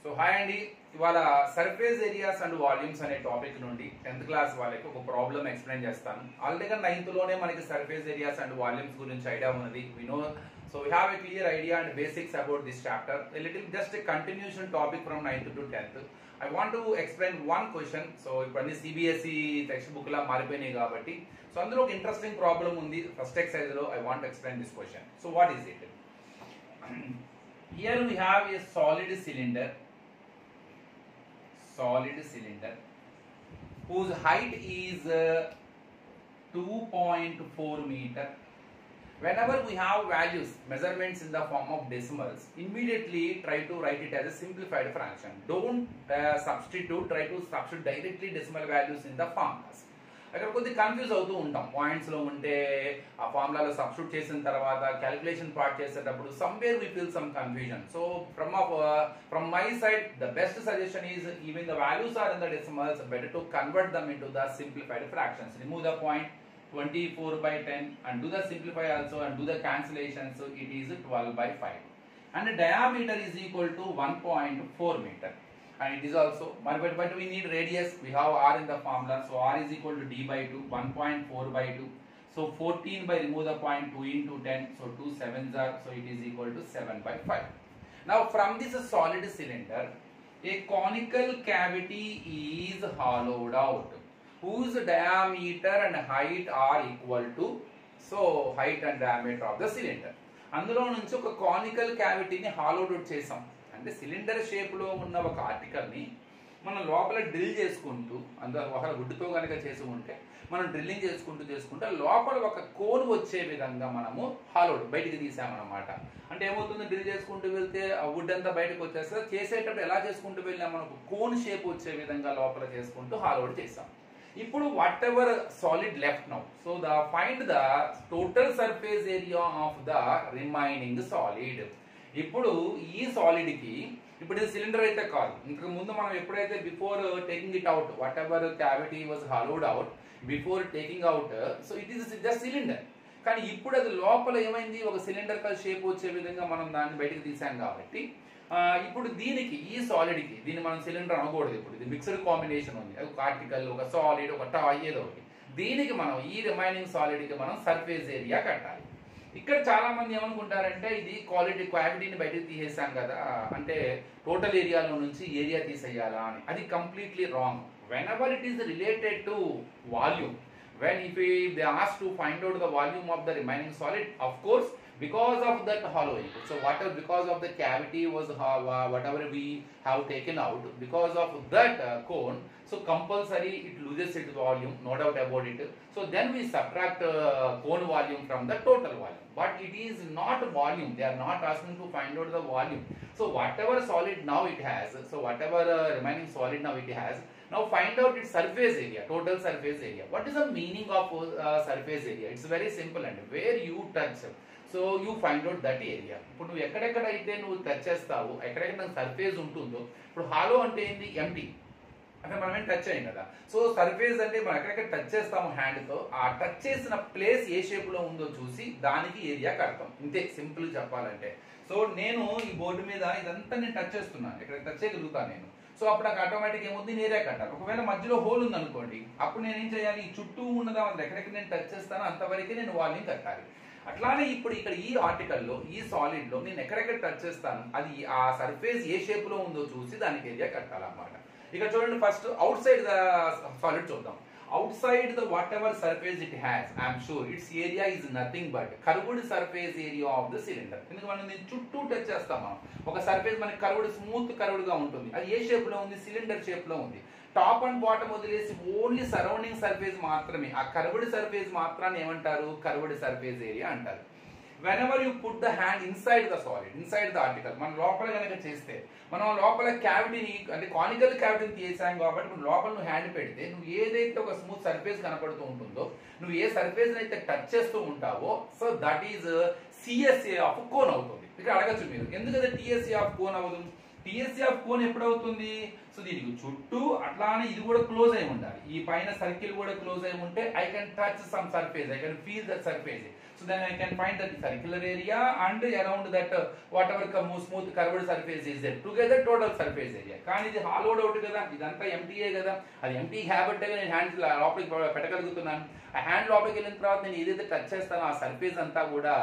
So hi అండి, ఇవాళ surface areas and volumes అనే టాపిక్ నుండి 10th క్లాస్ వాళ్ళకి ఒక ప్రాబ్లం ఎక్స్ప్లెయిన్ చేస్తాను. ఆల్రెడీ 9th లోనే మనకి సర్ఫేస్ ఏరియాస్ అండ్ వాల్యూమ్స్ గురించి ఐడియా ఉన్నది. We know, so we have a clear idea and basics about this chapter. A little just a continuation topic from 9th to 10th. I want to explain one question. So ఇప్పుడు అన్ని CBSE text book లా మారిపోయినాయి కాబట్టి so అందులో ఒక interesting problem ఉంది. First exercise లో I want to explain this question. So what is it? Here we have a solid cylinder whose height is 2.4 meter. Whenever we have values, measurements in the form of decimals, immediately try to write it as a simplified fraction. Don't substitute, try to substitute directly decimal values in the formulas. అక్కడ కొద్ది confuse అవుతూ ఉంటాం. Points లో ఉంటే ఆ ఫార్ములాలో substitute చేసిన తర్వాత calculation part చేసేటప్పుడు somewhere we feel some confusion. So from my side the best suggestion is, even the values are in the decimals, better to convert them into the simplified fractions. Remove the point 24/10 and do the simplify also and do the cancellations. So it is 12/5 and the diameter is equal to 1.4 meter. And it is also, but we need radius. We have r in the formula, so r is equal to d/2, 1.4/2. So 14 by remove the point, 2 into 10, so 2 7s are, so it is equal to 7/5. Now from this solid cylinder, a conical cavity is hollowed out, whose diameter and height are equal to, so height and diameter of the cylinder. అందులో నుంచి ఒక conical క్యావిటీని hallowed out చేసాం. అంటే cylinder shape లో ఉన్న ఒక article ని మనం లోపల డ్రిల్ చేసుకుంటూ, అందులో ఒక వుడ్తో కనుక చేసి ఉంటే మనం డ్రిల్లింగ్ చేసుకుంటూ లోపల ఒక కోన్ వచ్చే విధంగా మనము హాలోడ్ బయటికి తీసామన్నమాట. అంటే ఏమవుతుంది, డ్రిల్ చేసుకుంటూ వెళ్తే ఆ వుడ్ అంతా బయటకు వచ్చేస్తే, చేసేటప్పుడు ఎలా చేసుకుంటూ వెళ్ళినా మనకు కోన్ షేప్ వచ్చే విధంగా లోపల చేసుకుంటూ హాలోడ్ చేసాం. ఇప్పుడు what ever solid left now, so find the total surface area of the remaining solid. ఇప్పుడు ఈ సాలిడ్ కి, ఇప్పుడు ఇది సిలిండర్ అయితే కాదు, ఇంతకు ముందు మనం ఎప్పుడైతే before taking it out, whatever cavity was hollowed out before taking out, so it is just cylinder. కానీ ఇప్పుడు అది లోపల ఏమైంది, ఒక సిలిండర్ షేప్ వచ్చే విధంగా మనం దాన్ని బయటకు తీసాం కాబట్టి ఇప్పుడు దీనికి, ఈ సాలిడ్ కి, దీన్ని మనం సిలిండర్ అనకూడదు. ఇప్పుడు ఇది మిక్స్డ్ కాంబినేషన్ ఉంది, ఒక ఆర్టికల్, ఒక సాలిడ్, ఒక టాయ్, ఏదో ఒకటి. దీనికి మనం, ఈ రిమైనింగ్ సాలిడ్ కి మనం సర్ఫేస్ ఏరియా కట్టాలి. ఇక్కడ చాలా మంది ఏమనుకుంటారంటే, ఇది క్వాలిటీని బయటకు తీసేసాం కదా, అంటే టోటల్ ఏరియాలో నుంచి ఏరియా తీసేయాలా అని. అది completely wrong. Whenever it is related to volume, when if they ask to find out the volume of the remaining solid, of course because of that hollowing, so whatever, because of the cavity was whatever we have taken out, because of that cone, so compulsory it loses its volume, no doubt about it. So then we subtract cone volume from the total volume, but it is not volume. They are not asking to find out the volume. So whatever solid now it has, so whatever remaining solid now it has, now find out its surface area, total surface area. What is the meaning of surface area? It's very simple, and where you touch, so you find out that area. ఇప్పుడు నువ్వు ఎక్కడెక్కడైతే నువ్వు touch చేస్తావో, ఎక్కడెక్కడ surface ఉంటుందో, ఇప్పుడు hollow అంటే ఏంది, ఎంటీ, అంటే మనం ఏం టచ్ అయ్యాం కదా. సో సర్ఫేస్ అంటే మనం ఎక్కడెక్కడ టచ్ చేస్తాము హ్యాండ్ తో, ఆ టచ్ చేసిన ప్లేస్ ఏ షేప్ లో ఉందో చూసి దానికి ఏరియా కడతాం. ఇంతే, సింపుల్ చెప్పాలంటే. సో నేను ఈ బోర్డు మీద ఇదంతా నేను టచ్ చేస్తున్నాను, ఇక్కడ టచ్ చేయగలుగుతాను నేను. సో అప్పుడు నాకు ఆటోమేటిక్ ఏముంది, ఏరియా కట్టాలి. ఒకవేళ మధ్యలో హోల్ ఉంది అనుకోండి, అప్పుడు నేను ఏం చేయాలి, ఈ చుట్టూ ఉన్నదా ఎక్కడెక్కడ నేను టచ్ చేస్తానో అంతవరకే నేను వాల్యూమ్ కట్టాలి. అట్లానే ఇప్పుడు ఇక్కడ ఈ ఆర్టికల్లో, ఈ సాలిడ్ లో నేను ఎక్కడెక్కడ టచ్ చేస్తాను, అది ఆ సర్ఫేస్ ఏ షేప్ లో ఉందో చూసి దానికి ఏరియా కట్టాలన్నమాట. ఇక్కడ చూడండి, first out side the solid చూద్దాం. Outside the whatever surface it has, I am sure its area is nothing but curved surface area of the cylinder. ఎందుకంటే మనం దీన్ని చుట్టూ టచ్ చేస్తాం. ఒక సర్ఫేస్ మనకి కర్వ్డ్, స్మూత్ కర్వ్డ్ గా ఉంటుంది. అది ఏ షేప్ లో ఉంది, సిలిండర్ షేప్ లో ఉంది. టాప్ అండ్ బాటమ్ వదిలేసి ఓన్లీ సరౌండింగ్ సర్ఫేస్ మాత్రమే, ఆ కర్వ్డ్ సర్ఫేస్ మాత్రాన్ని ఏమంటారు, కర్వ్డ్ సర్ఫేస్ ఏరియా అంటారు. whenever you put the hand inside the solid, inside the article, మనం లోపల కనుక చేస్తే, మనం లోపల క్యావిటీని, అంటే కానికల్ క్యావిటీని తీసాం కాబట్టి మనం లోపల నువ్వు హ్యాండ్ పెడితే, నువ్వు ఏదైతే ఒక స్మూత్ సర్ఫేస్ కనపడుతూ ఉంటుందో, నువ్వు ఏ సర్ఫేస్ అయితే టచ్ చేస్తూ ఉంటావో, so that is CSA of cone అవుతుంది. ఇక్కడ అడగచ్చు మీరు, ఎందుకంటే టిఎస్ఏ ఆఫ్ కోన్ అవుతుంది. టీఎస్సీ ఆఫ్ కోన్ ఎప్పుడవుతుంది? సో దీనికి చుట్టూ అట్లానే ఇది కూడా క్లోజ్ అయి ఉండాలి. ఈ పైన సర్కిల్ కూడా క్లోజ్ అయి ఉంటే I can touch some surface, I can feel that surface. So then I can find that circular area and around that whatever smooth curved surface is there, together total surface area. కానీ ఇది hollowed out కదా, ఇదంతా ఎంటీయే కదా, అది empty కాబట్టి నేను hand లోపలికి పెట్టగలుగుతున్నాను. ఆ హ్యాండ్ లోపలికి వెళ్ళిన తర్వాత నేను ఏదైతే టచ్ చేస్తానో ఆ సర్ఫేస్ అంతా కూడా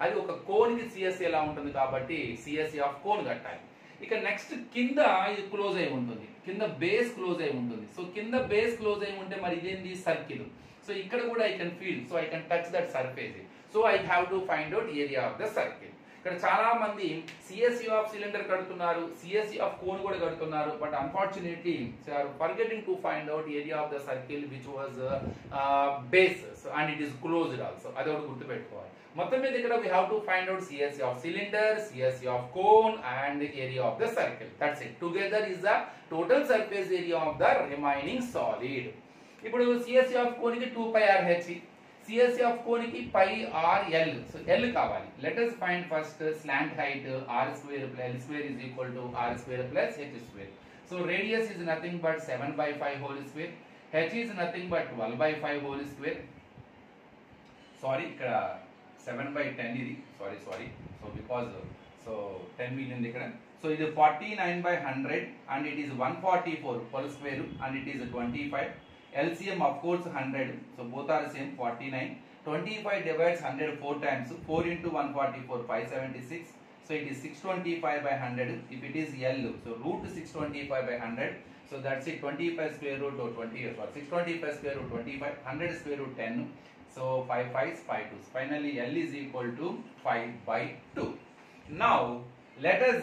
అది ఒక కోన్ కి సిఎస్సి ఎలా ఉంటుంది కాబట్టి సిఎస్సి ఆఫ్ కోన్ కట్టాలి. ఇక నెక్స్ట్ కింద ఇది క్లోజ్ అయి ఉంటుంది, కింద బేస్ క్లోజ్ అయి ఉంటుంది. సో కింద బేస్ క్లోజ్ అయి ఉంటే మరి ఇదేంది సర్కిల్. సో ఇక్కడ కూడా I can feel, so I can touch that surface. So I have to find out area of the circle. ఇక్కడ చాలా మంది సిఎస్సి ఆఫ్ సిలిండర్ కడుతున్నారు, సిఎస్సి ఆఫ్ కోన్ కూడా కడుతున్నారు, but unfortunately they are forgetting to find out area of the circle which was base and it is closed also. అది ఒకటి గుర్తుపెట్టుకోవాలి. మొత్తం మీద ఇక్కడ we have to find out CSC of cylinder, CSC of cone and area of the circle. That's it. Together is the total surface area of the remaining solid. ఇప్పుడు CSC of cone కి 2 pi r h, CSC of cone కి pi r l. So l కావాలి. Let us find first slant height r square plus l square is equal to r square plus h square. So radius is nothing but 7 by 5 whole square. H is nothing but 12 by 5 whole square. Sorry, ఇక్కడ 7 by 10 ఇది, sorry. So because 10 million ఇక్కడ. So ఇది 49 by 100 and it is 144 whole square and it is 25. LCM of course 100. So both are same, 49. 25 divides 100 4 times. 4 into 144 576. So it is 625 by 100. If it is L, so root 625 by 100. So that's it, 25 square root or 20, sorry, 625 square root 25, 100 square root 10. So 5 5s 5 2s. Finally L is equal to 5 by 2. Now let us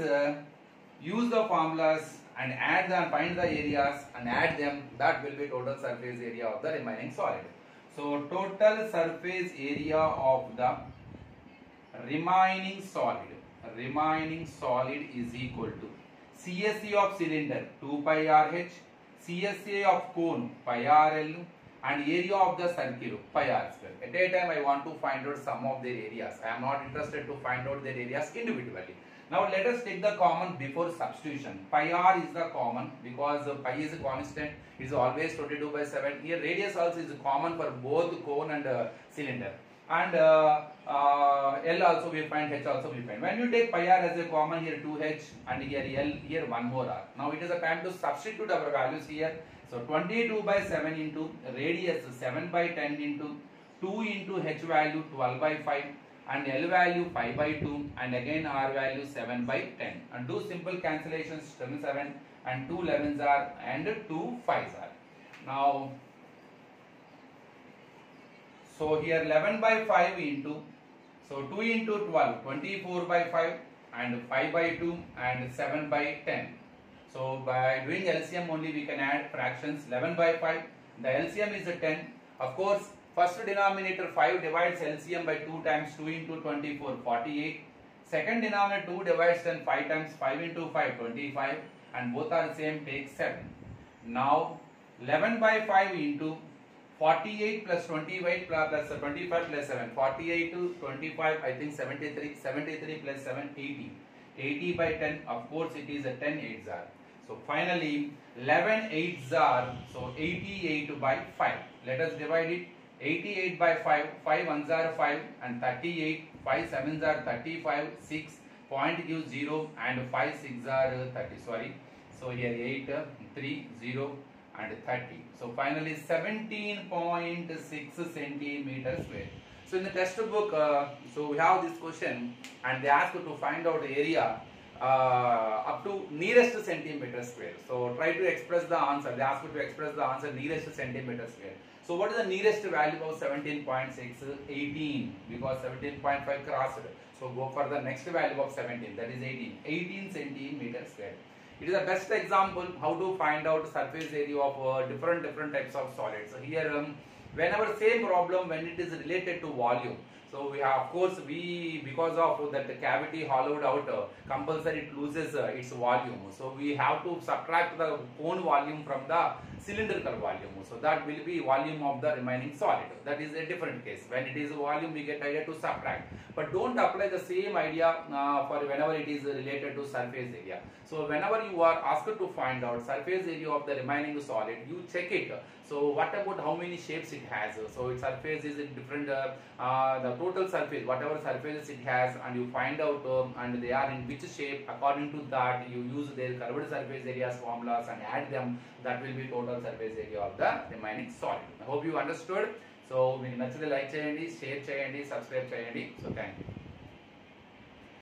use the formulas and add them, find the areas and add them. That will be total surface area of the remaining solid. So total surface area of the remaining solid is equal to CSC of cylinder 2 pi r h, CSA of cone pi r l and area of the circle pi r square. At a time I want to find out sum of their areas. I am not interested to find out their areas individually. Now let us take the common before substitution. Pi r is the common because pi is a constant. It is always 22 by 7. Here radius also is common for both cone and cylinder. And L also we find, H also we find. When you take pi r as a common, here 2h and here L, here one more r. Now it is a time to substitute our values here. So 22 by 7 into radius 7 by 10 into 2 into h value 12 by 5 and L value 5 by 2 and again R value 7 by 10. And do simple cancellations, 7 and 2 11s are and 2 5s are. Now so here 11 by 5 into, so 2 into 12, 24 by 5 and 5 by 2 and 7 by 10. So by doing LCM only we can add fractions. 11 by 5, the LCM is a 10. Of course, first denominator 5 divides LCM by 2 times 2 into 24, 48. Second denominator 2 divides 10 5 times 5 into 5, 25 and both are same, take 7. Now 11 by 5 into 48 plus 28 plus 25 plus 7, 48 to 25, I think 73, 73 plus 7, 80. 80 by 10, of course it is a 10 8s are. So finally 11 8s are, so 88 by 5. Let us divide it. 88 by 5, 5 1s are 5 and 38, 5 7s are 35, 6, point gives 0 and 5 6s are 30, sorry. So here 8, 3, 0 and 30. So finally 17.6 centimeters square. So in the textbook, so we have this question and they ask you to find out the area up to nearest centimeter square. So try to express the answer. They ask you to express the answer nearest centimeter square. So what is the nearest value of 17.6? 18, because 17.5 crossed. So go for the next value of 17, that is 18. 18 centimeter square. It is the best example how to find out surface area of different types of solids. So here whenever same problem when it is related to volume. So So we have, of course, because of that cavity hollowed out, compulsory it loses its volume. So we have to subtract the cone volume from the cylindrical volume. So that will be volume of the remaining solid. That is a different case. When it is volume, we get idea to subtract. But don't apply the same idea for whenever it is related to surface area. So whenever you are asked to find out surface area of the remaining solid, you check it. So what about how many shapes it has? So its surface is in different, the total surface, whatever surfaces it has, and you find out and they are in which shape. According to that, you use their curved surface areas formulas and add them. That will be total surface area of the remaining solid. I hope you understood. So మీకు నచ్చితే like చేయండి, share చేయండి, subscribe చేయండి. So thank you.